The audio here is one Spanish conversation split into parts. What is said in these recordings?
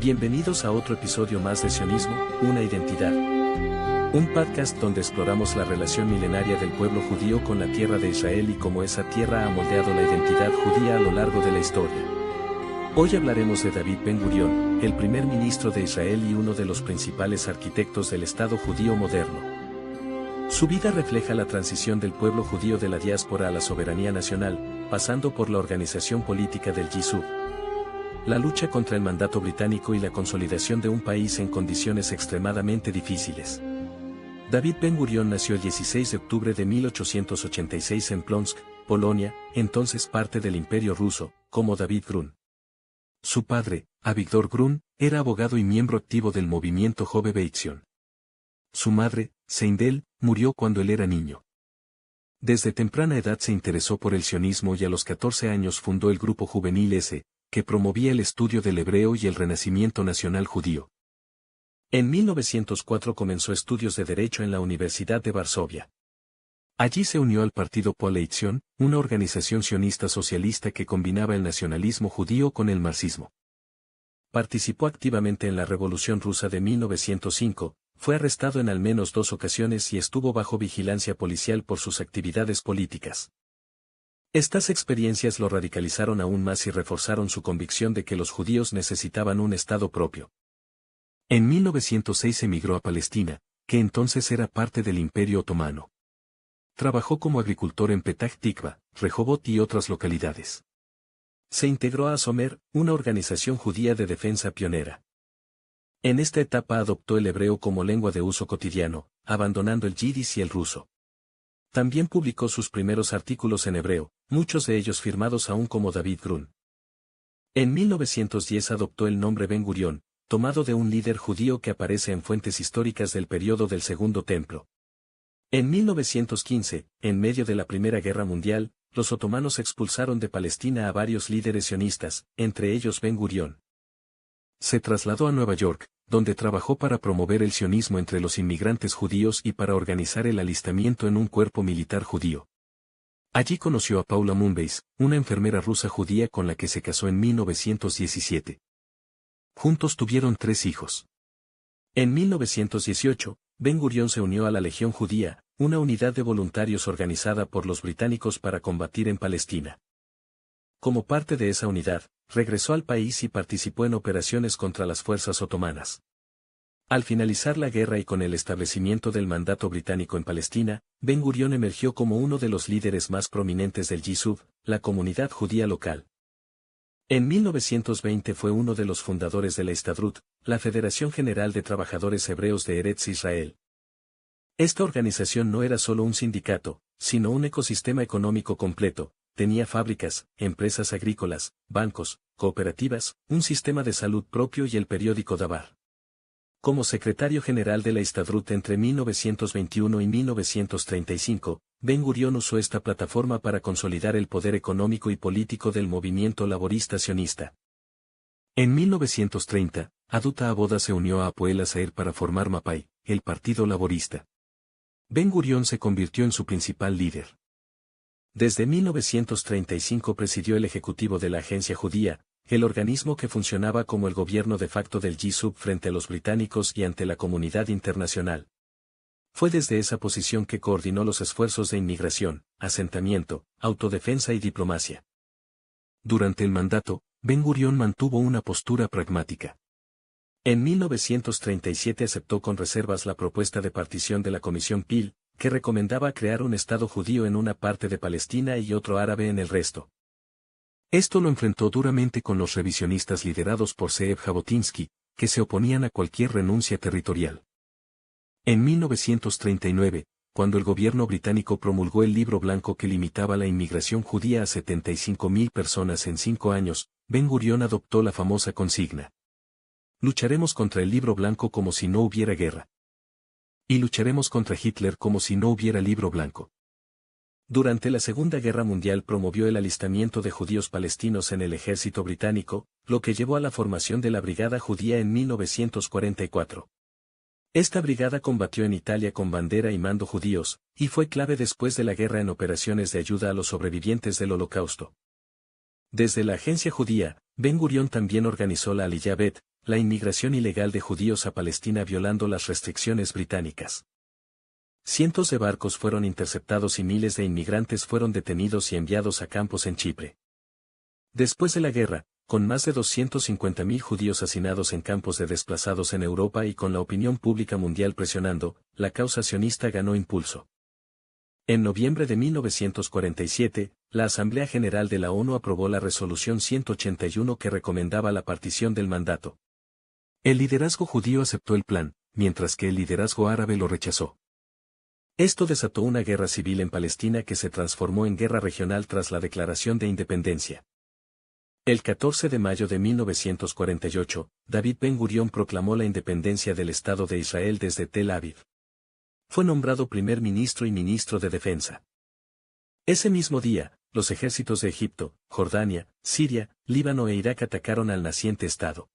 Bienvenidos a otro episodio más de Sionismo, una identidad. Un podcast donde exploramos la relación milenaria del pueblo judío con la tierra de Israel y cómo esa tierra ha moldeado la identidad judía a lo largo de la historia. Hoy hablaremos de David Ben-Gurión, el primer ministro de Israel y uno de los principales arquitectos del Estado judío moderno. Su vida refleja la transición del pueblo judío de la diáspora a la soberanía nacional, pasando por la organización política del Yishuv, la lucha contra el mandato británico y la consolidación de un país en condiciones extremadamente difíciles. David Ben-Gurión nació el 16 de octubre de 1886 en Plonsk, Polonia, entonces parte del Imperio Ruso, como David Grun. Su padre, Avigdor Grun, era abogado y miembro activo del movimiento Jove Veitzion. Su madre, Seindel, murió cuando él era niño. Desde temprana edad se interesó por el sionismo y a los 14 años fundó el grupo juvenil S, que promovía el estudio del hebreo y el renacimiento nacional judío. En 1904 comenzó estudios de Derecho en la Universidad de Varsovia. Allí se unió al partido Poale-Zion, una organización sionista socialista que combinaba el nacionalismo judío con el marxismo. Participó activamente en la Revolución Rusa de 1905, fue arrestado en al menos 2 ocasiones y estuvo bajo vigilancia policial por sus actividades políticas. Estas experiencias lo radicalizaron aún más y reforzaron su convicción de que los judíos necesitaban un Estado propio. En 1906 emigró a Palestina, que entonces era parte del Imperio Otomano. Trabajó como agricultor en Petah Tikva, Rehobot y otras localidades. Se integró a Asomer, una organización judía de defensa pionera. En esta etapa adoptó el hebreo como lengua de uso cotidiano, abandonando el yiddish y el ruso. También publicó sus primeros artículos en hebreo, muchos de ellos firmados aún como David Grun. En 1910 adoptó el nombre Ben-Gurión, tomado de un líder judío que aparece en fuentes históricas del período del Segundo Templo. En 1915, en medio de la Primera Guerra Mundial, los otomanos expulsaron de Palestina a varios líderes sionistas, entre ellos Ben-Gurión. Se trasladó a Nueva York, donde trabajó para promover el sionismo entre los inmigrantes judíos y para organizar el alistamiento en un cuerpo militar judío. Allí conoció a Paula Munbeis, una enfermera rusa judía con la que se casó en 1917. Juntos tuvieron 3 hijos. En 1918, Ben-Gurión se unió a la Legión Judía, una unidad de voluntarios organizada por los británicos para combatir en Palestina. Como parte de esa unidad, regresó al país y participó en operaciones contra las fuerzas otomanas. Al finalizar la guerra y con el establecimiento del mandato británico en Palestina, Ben-Gurión emergió como uno de los líderes más prominentes del Yishuv, la comunidad judía local. En 1920 fue uno de los fundadores de la Histadrut, la Federación General de Trabajadores Hebreos de Eretz Israel. Esta organización no era solo un sindicato, sino un ecosistema económico completo. Tenía fábricas, empresas agrícolas, bancos, cooperativas, un sistema de salud propio y el periódico Dabar. Como secretario general de la Histadrut entre 1921 y 1935, Ben-Gurión usó esta plataforma para consolidar el poder económico y político del movimiento laborista sionista. En 1930, Aduta Aboda se unió a Hapoel Hazael para formar Mapai, el Partido Laborista. Ben-Gurión se convirtió en su principal líder. Desde 1935 presidió el ejecutivo de la Agencia Judía, el organismo que funcionaba como el gobierno de facto del Yishuv frente a los británicos y ante la comunidad internacional. Fue desde esa posición que coordinó los esfuerzos de inmigración, asentamiento, autodefensa y diplomacia. Durante el mandato, Ben-Gurión mantuvo una postura pragmática. En 1937 aceptó con reservas la propuesta de partición de la Comisión Peel, que recomendaba crear un Estado judío en una parte de Palestina y otro árabe en el resto. Esto lo enfrentó duramente con los revisionistas liderados por Zeev Jabotinsky, que se oponían a cualquier renuncia territorial. En 1939, cuando el gobierno británico promulgó el libro blanco que limitaba la inmigración judía a 75.000 personas en 5 años, Ben-Gurión adoptó la famosa consigna: lucharemos contra el libro blanco como si no hubiera guerra. Y lucharemos contra Hitler como si no hubiera libro blanco. Durante la Segunda Guerra Mundial promovió el alistamiento de judíos palestinos en el ejército británico, lo que llevó a la formación de la Brigada Judía en 1944. Esta brigada combatió en Italia con bandera y mando judíos, y fue clave después de la guerra en operaciones de ayuda a los sobrevivientes del Holocausto. Desde la Agencia Judía, Ben-Gurión también organizó la Aliyah Bet, la inmigración ilegal de judíos a Palestina violando las restricciones británicas. Cientos de barcos fueron interceptados y miles de inmigrantes fueron detenidos y enviados a campos en Chipre. Después de la guerra, con más de 250.000 judíos hacinados en campos de desplazados en Europa y con la opinión pública mundial presionando, la causa sionista ganó impulso. En noviembre de 1947, la Asamblea General de la ONU aprobó la Resolución 181 que recomendaba la partición del mandato. El liderazgo judío aceptó el plan, mientras que el liderazgo árabe lo rechazó. Esto desató una guerra civil en Palestina que se transformó en guerra regional tras la declaración de independencia. El 14 de mayo de 1948, David Ben-Gurión proclamó la independencia del Estado de Israel desde Tel Aviv. Fue nombrado primer ministro y ministro de Defensa. Ese mismo día, los ejércitos de Egipto, Jordania, Siria, Líbano e Irak atacaron al naciente Estado.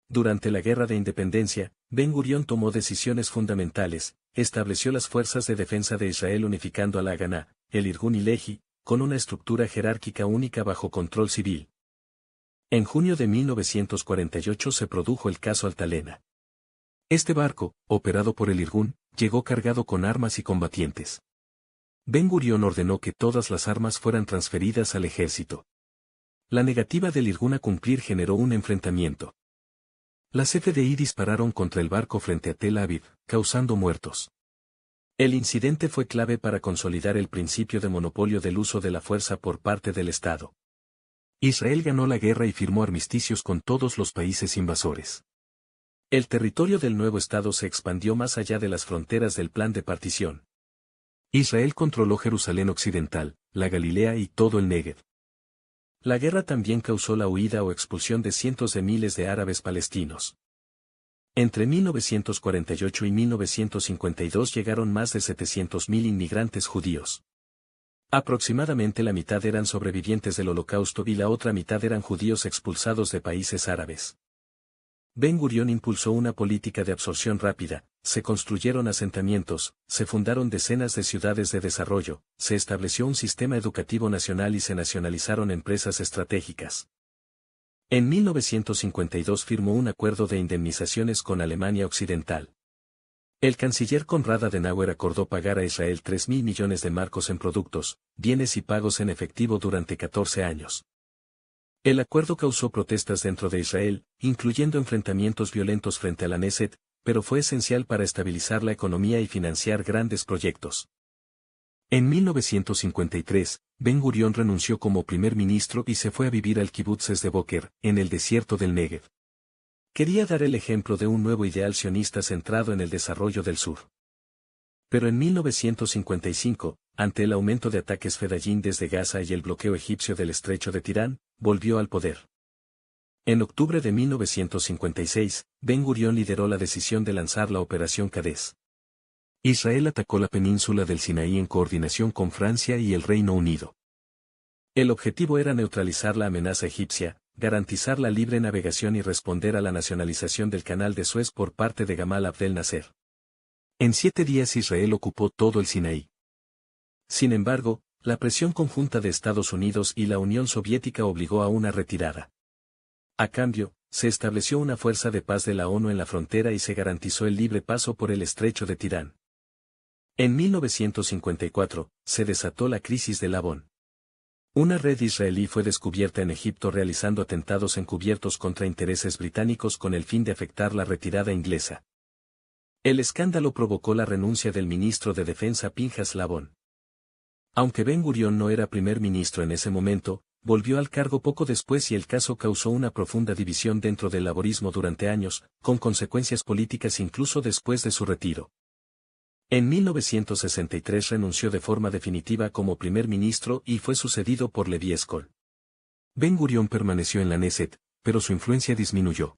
Durante la Guerra de Independencia, Ben-Gurión tomó decisiones fundamentales, estableció las fuerzas de defensa de Israel unificando al Haganá, el Irgun y Lehi, con una estructura jerárquica única bajo control civil. En junio de 1948 se produjo el caso Altalena. Este barco, operado por el Irgun, llegó cargado con armas y combatientes. Ben-Gurión ordenó que todas las armas fueran transferidas al ejército. La negativa del Irgun a cumplir generó un enfrentamiento. Las FDI dispararon contra el barco frente a Tel Aviv, causando muertos. El incidente fue clave para consolidar el principio de monopolio del uso de la fuerza por parte del Estado. Israel ganó la guerra y firmó armisticios con todos los países invasores. El territorio del nuevo Estado se expandió más allá de las fronteras del plan de partición. Israel controló Jerusalén Occidental, la Galilea y todo el Negev. La guerra también causó la huida o expulsión de cientos de miles de árabes palestinos. Entre 1948 y 1952 llegaron más de 700.000 inmigrantes judíos. Aproximadamente la mitad eran sobrevivientes del Holocausto y la otra mitad eran judíos expulsados de países árabes. Ben-Gurión impulsó una política de absorción rápida, se construyeron asentamientos, se fundaron decenas de ciudades de desarrollo, se estableció un sistema educativo nacional y se nacionalizaron empresas estratégicas. En 1952 firmó un acuerdo de indemnizaciones con Alemania Occidental. El canciller Konrad Adenauer acordó pagar a Israel 3.000 millones de marcos en productos, bienes y pagos en efectivo durante 14 años. El acuerdo causó protestas dentro de Israel, incluyendo enfrentamientos violentos frente a la Knesset, pero fue esencial para estabilizar la economía y financiar grandes proyectos. En 1953, Ben-Gurión renunció como primer ministro y se fue a vivir al kibutz Sde-Boker, en el desierto del Negev. Quería dar el ejemplo de un nuevo ideal sionista centrado en el desarrollo del sur. Pero en 1955, ante el aumento de ataques fedayín desde Gaza y el bloqueo egipcio del estrecho de Tirán, volvió al poder. En octubre de 1956, Ben-Gurión lideró la decisión de lanzar la Operación Cades. Israel atacó la península del Sinaí en coordinación con Francia y el Reino Unido. El objetivo era neutralizar la amenaza egipcia, garantizar la libre navegación y responder a la nacionalización del Canal de Suez por parte de Gamal Abdel Nasser. En 7 días Israel ocupó todo el Sinaí. Sin embargo, la presión conjunta de Estados Unidos y la Unión Soviética obligó a una retirada. A cambio, se estableció una fuerza de paz de la ONU en la frontera y se garantizó el libre paso por el estrecho de Tirán. En 1954, se desató la crisis de Labón. Una red israelí fue descubierta en Egipto realizando atentados encubiertos contra intereses británicos con el fin de afectar la retirada inglesa. El escándalo provocó la renuncia del ministro de Defensa Pinhas Labón. Aunque Ben-Gurión no era primer ministro en ese momento, volvió al cargo poco después y el caso causó una profunda división dentro del laborismo durante años, con consecuencias políticas incluso después de su retiro. En 1963 renunció de forma definitiva como primer ministro y fue sucedido por Levi Eshkol. Ben-Gurión permaneció en la Knesset, pero su influencia disminuyó.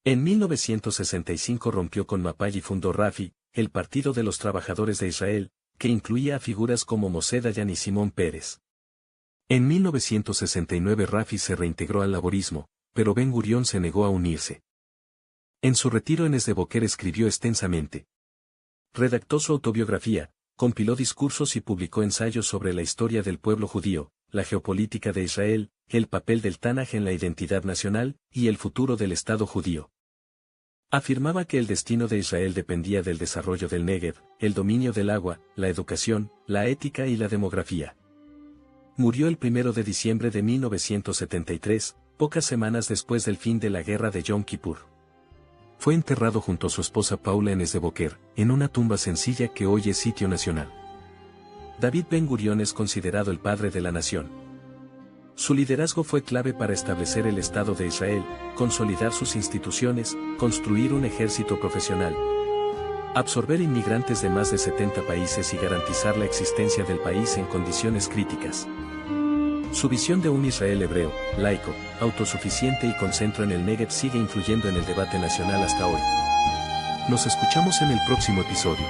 En 1965 rompió con Mapay y fundó Rafi, el Partido de los Trabajadores de Israel, que incluía a figuras como Moshe Dayan y Simón Pérez. En 1969 Rafi se reintegró al laborismo, pero Ben-Gurión se negó a unirse. En su retiro en Sde-Boker escribió extensamente. Redactó su autobiografía, compiló discursos y publicó ensayos sobre la historia del pueblo judío, la geopolítica de Israel, el papel del Tanaj en la identidad nacional y el futuro del Estado judío. Afirmaba que el destino de Israel dependía del desarrollo del Negev, el dominio del agua, la educación, la ética y la demografía. Murió el 1 de diciembre de 1973, pocas semanas después del fin de la guerra de Yom Kippur. Fue enterrado junto a su esposa Paula en Sde-Boker, en una tumba sencilla que hoy es sitio nacional. David Ben-Gurión es considerado el padre de la nación. Su liderazgo fue clave para establecer el Estado de Israel, consolidar sus instituciones, construir un ejército profesional, absorber inmigrantes de más de 70 países y garantizar la existencia del país en condiciones críticas. Su visión de un Israel hebreo, laico, autosuficiente y con centro en el Negev sigue influyendo en el debate nacional hasta hoy. Nos escuchamos en el próximo episodio.